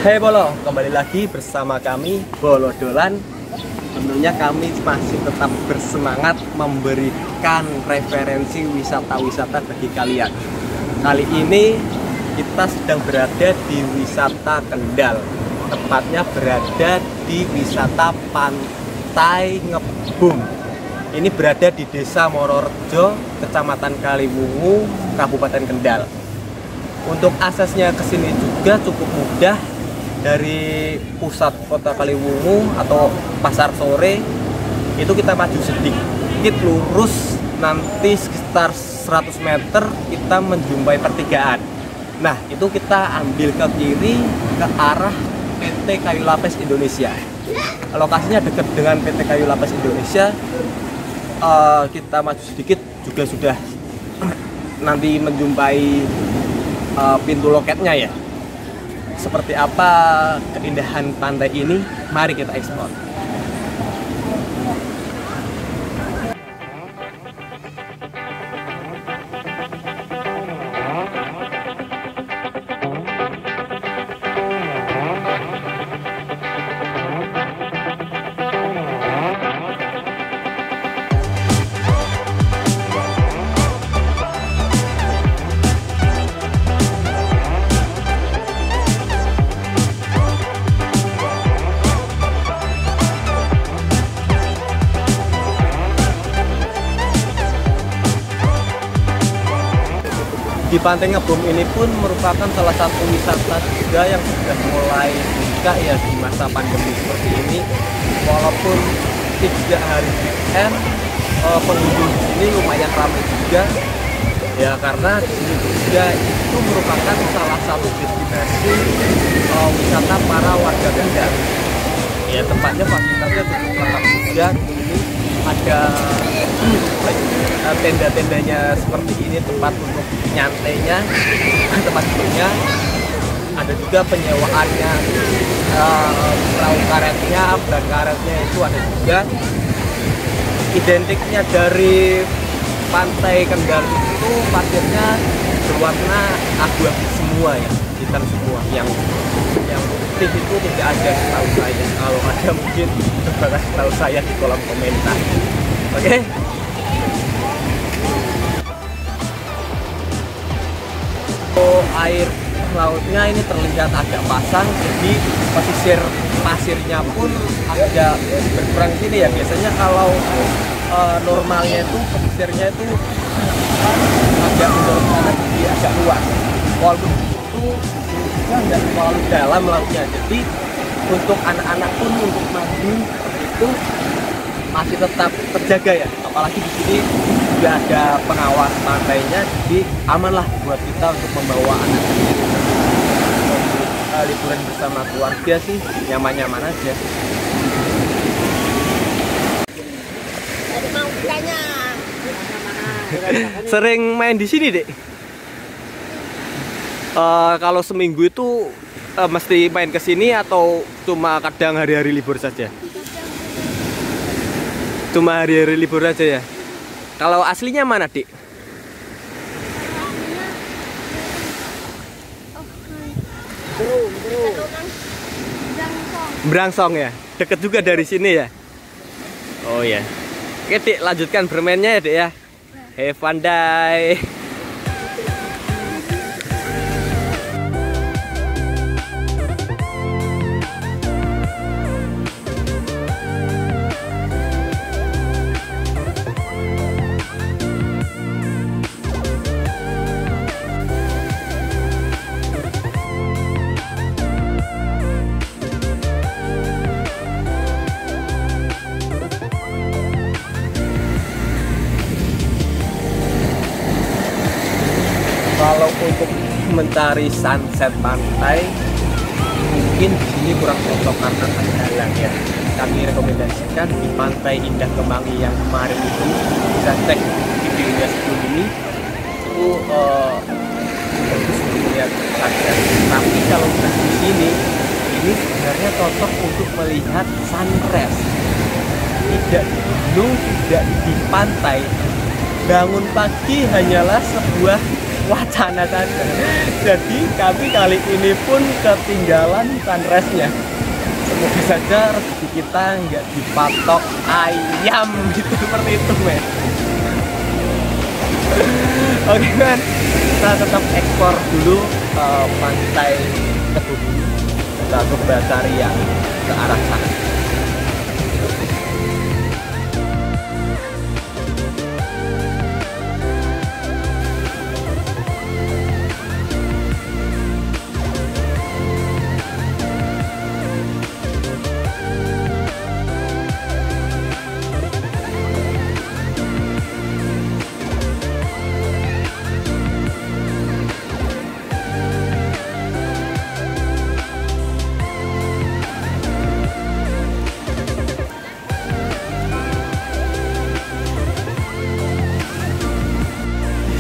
Hai Bolo, kembali lagi bersama kami Bolo Dolan. Tentunya kami masih tetap bersemangat memberikan referensi wisata-wisata bagi kalian. Kali ini kita sedang berada di wisata Kendal. Tepatnya berada di wisata Pantai Ngebum. Ini berada di Desa Mororejo, Kecamatan Kaliwungu, Kabupaten Kendal. Untuk aksesnya ke sini juga cukup mudah. Dari pusat kota Kaliwungu atau pasar sore itu kita maju sedikit lurus, nanti sekitar 100 meter kita menjumpai pertigaan. Nah, itu kita ambil ke kiri ke arah PT Kayu Lapis Indonesia. Lokasinya dekat dengan PT Kayu Lapis Indonesia. Kita maju sedikit juga sudah nanti menjumpai pintu loketnya ya. Seperti apa keindahan pantai ini? Mari kita eksplor. Di Pantai Ngebum ini pun merupakan salah satu wisata juga yang sudah mulai buka ya di masa pandemi seperti ini. Walaupun tidak hari weekend, pengunjung di sini lumayan ramai juga. Ya karena di sini juga itu merupakan salah satu destinasi wisata para warga Kendal. Ya tempatnya fasilitasnya cukup lengkap juga. Ini ada tenda-tendanya seperti ini, tempat untuk nyantainya, tempat duduknya, ada juga penyewaannya, perahu karetnya, dan karetnya itu ada juga. Identiknya dari Pantai Kendal itu pasirnya berwarna abu-abu semua ya, hitam semua. Yang putih itu tidak ada setahu saya. Kalau ada mungkin coba kasih tahu saya di kolom komentar. Oke? Air lautnya ini terlihat agak pasang, jadi pesisir pasirnya pun agak berkurang sini ya. Biasanya kalau normalnya itu pesisirnya itu agak menurut sana jadi agak luas. Walaupun itu juga nggak terlalu dalam lautnya, jadi untuk anak-anak pun untuk mandi itu masih tetap terjaga ya. Apalagi di sini juga ada pengawas pantainya, jadi aman lah buat kita untuk membawa anak kecil liburan bersama keluarga sih, nyaman-nyaman aja. Sering main di sini, Dek? Kalau seminggu itu mesti main ke sini atau cuma kadang hari-hari libur saja? Cuma hari-hari libur aja ya. Kalau aslinya mana, Dik? Brangsong ya. Deket juga dari sini ya. Oh ya. Oke, Dik, lanjutkan bermainnya ya, Dik ya. Have fun day. Kalau untuk mencari sunset pantai, mungkin di sini kurang cocok karena terhalang ya. Kami rekomendasikan di Pantai Indah Kemangi yang kemarin itu, bisa cek videonya sebelum ini, itu bagus untuk melihat sunset. Tapi kalau di sini, ini sebenarnya cocok untuk melihat sunrise. Tidak di gunung, tidak di pantai. Bangun pagi hanyalah sebuah wacana saja. Jadi kami kali ini pun ketinggalan sunrise-nya. Semoga saja rezeki kita nggak dipatok ayam gitu, seperti itu men. Oke men, kita tetap ekspor dulu pantai Kedung. Kita coba cari yang ke arah sana.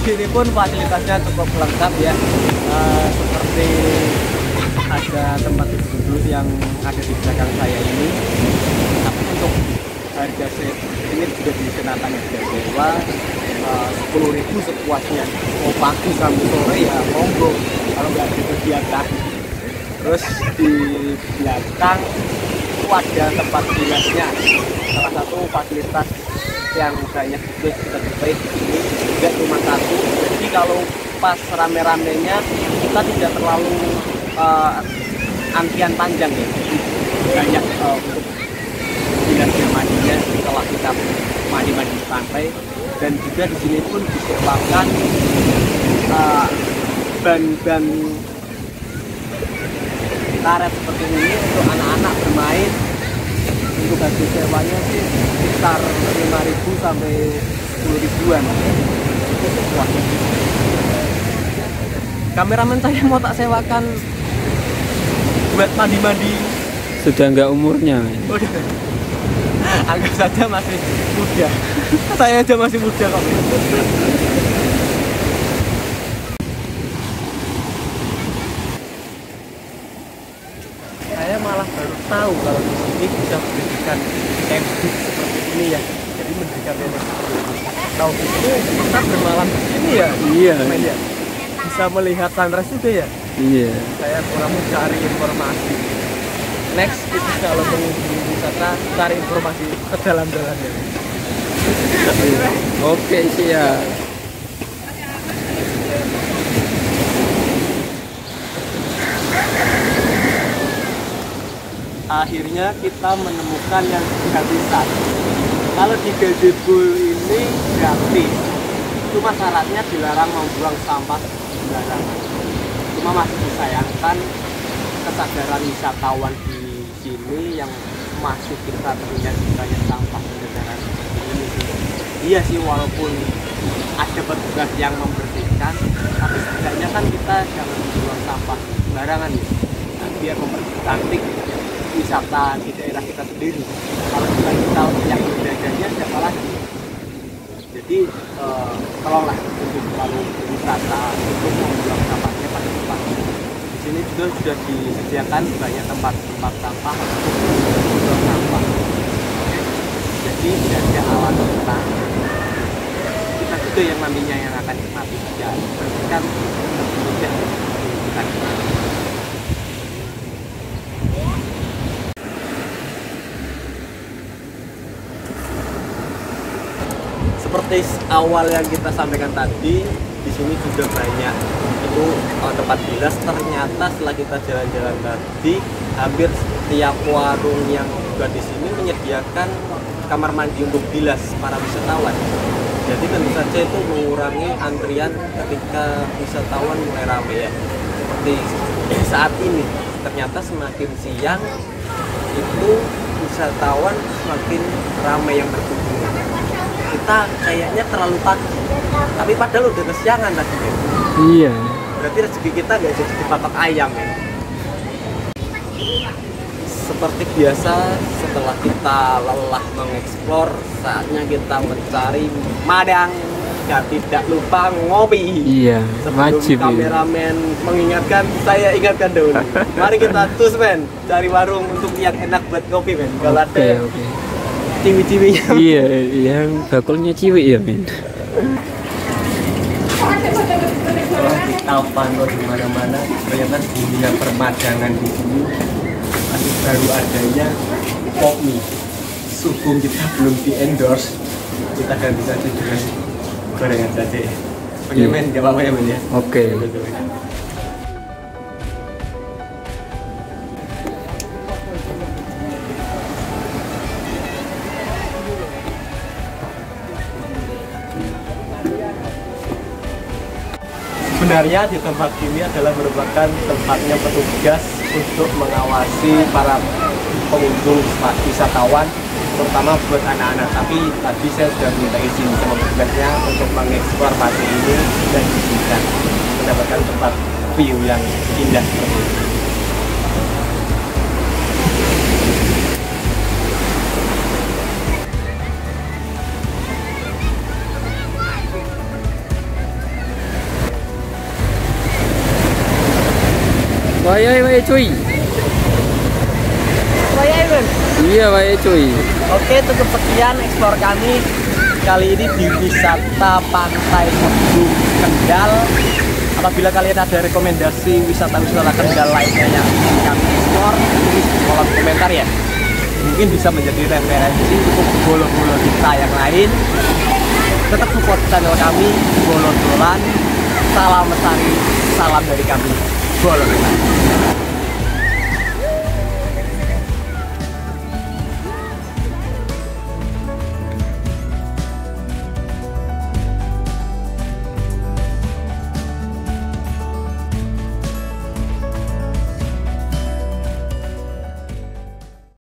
Sini pun fasilitasnya cukup lengkap ya, seperti ada tempat duduk yang ada di belakang saya ini. Tapi untuk harga ini sudah dikenakan harga sewa 10.000 sepuasnya. Mau pagi sampai sore ya monggo, kalau nggak ada kegiatan. Terus di belakang itu ada tempat dinasnya, salah satu fasilitas yang banyak itu kita jumpai di sini juga cuma satu. Jadi kalau pas rame-ramenya kita tidak terlalu antrian panjang ya. Jadi banyak untuk dinasnya mandinya setelah kita mandi-mandi di pantai. Dan juga di sini pun disewakan ban-ban karet seperti ini untuk anak-anak bermain. Untuk harga sewanya sih sekitar 5.000 sampai 10.000-an. Kameramen saya mau tak sewakan buat mandi-mandi. Sudah nggak umurnya. Udah. Anggap saja masih muda. Saya aja masih muda kok. Saya malah baru tahu kalau di sini bisa mendirikan camping seperti ini ya. Jadi mendirikan tenda seperti ini. Tahu gitu kita bermalam di sini ya. Iya. Ya. Bisa melihat sunrise juga ya. Iya. Saya kurang mencari informasi. Next kita kalau mengunjungi wisata cari informasi ke dalam-dalamnya. Oke siap. Akhirnya kita menemukan yang gratisan. Kalau di gazebo ini gratis, cuma syaratnya dilarang membuang sampah sembarangan. Cuma masih disayangkan kesadaran wisatawan di sini yang masih kita terlihat banyak sampah sembarangan seperti ini. Iya sih, walaupun ada petugas yang membersihkan, tapi setidaknya kan kita jangan membuang sampah sembarangan ya. Nah, biar mempercantik wisata di daerah kita sendiri. Kalau kita yang bedanya siapa lagi? Jadi tolonglah untuk kalau wisata untuk membuang sampahnya pada tempat. Di sini juga sudah disediakan banyak tempat sampah untuk membuang sampah. Jadi tidak ada alat kita juga yang nantinya yang akan nikmati ya bersihkan tidak kita nikmati. Seperti awal yang kita sampaikan tadi, di sini juga banyak itu tempat bilas. Ternyata setelah kita jalan-jalan tadi, hampir setiap warung yang juga di sini menyediakan kamar mandi untuk bilas para wisatawan. Jadi tentu saja itu mengurangi antrian ketika wisatawan mulai ramai ya. Seperti saat ini, ternyata semakin siang itu wisatawan semakin ramai yang berkunjung. Kita kayaknya terlalu pagi, tapi padahal udah kesiangan tadi ya. Iya. Berarti rezeki kita nggak jadi dipatok ayam ya. Seperti biasa, setelah kita lelah mengeksplor, saatnya kita mencari madang. Dan tidak lupa ngopi. Iya, sebelum wajib. Kameramen mengingatkan, saya ingatkan dulu. Mari kita cus men, cari warung untuk yang enak buat ngopi men. Kalau ada ciwi-ciwinya. Iya, yang bakulnya ciwi ya men. Alvano di mana-mana, ternyata dunia permadangan di sini masih baru adanya Pop Mie. Sugeng kita belum di endorse, kita ganti saja dengan gorengan saja ya. Oke men, gak apa-apa ya men ya. Oke. Sebenarnya di tempat ini adalah merupakan tempatnya petugas untuk mengawasi para pengunjung wisatawan, terutama buat anak-anak. Tapi tadi saya sudah minta izin sama petugasnya untuk mengeksplor pantai ini dan bisa mendapatkan tempat view yang indah seperti ini. Wayai cuy. Iya wayai cuy. Oke, cukup sekian eksplor kami kali ini di wisata Pantai Sebung Kendal. Apabila kalian ada rekomendasi wisata-wisata Kendal lainnya yang ingin kami eksplor, tulis di kolom komentar ya. Mungkin bisa menjadi referensi untuk bolo-bolo kita yang lain. Tetap support channel kami, Bolo Dolan. Salam Lestari, salam dari kami, Bolo Dolan.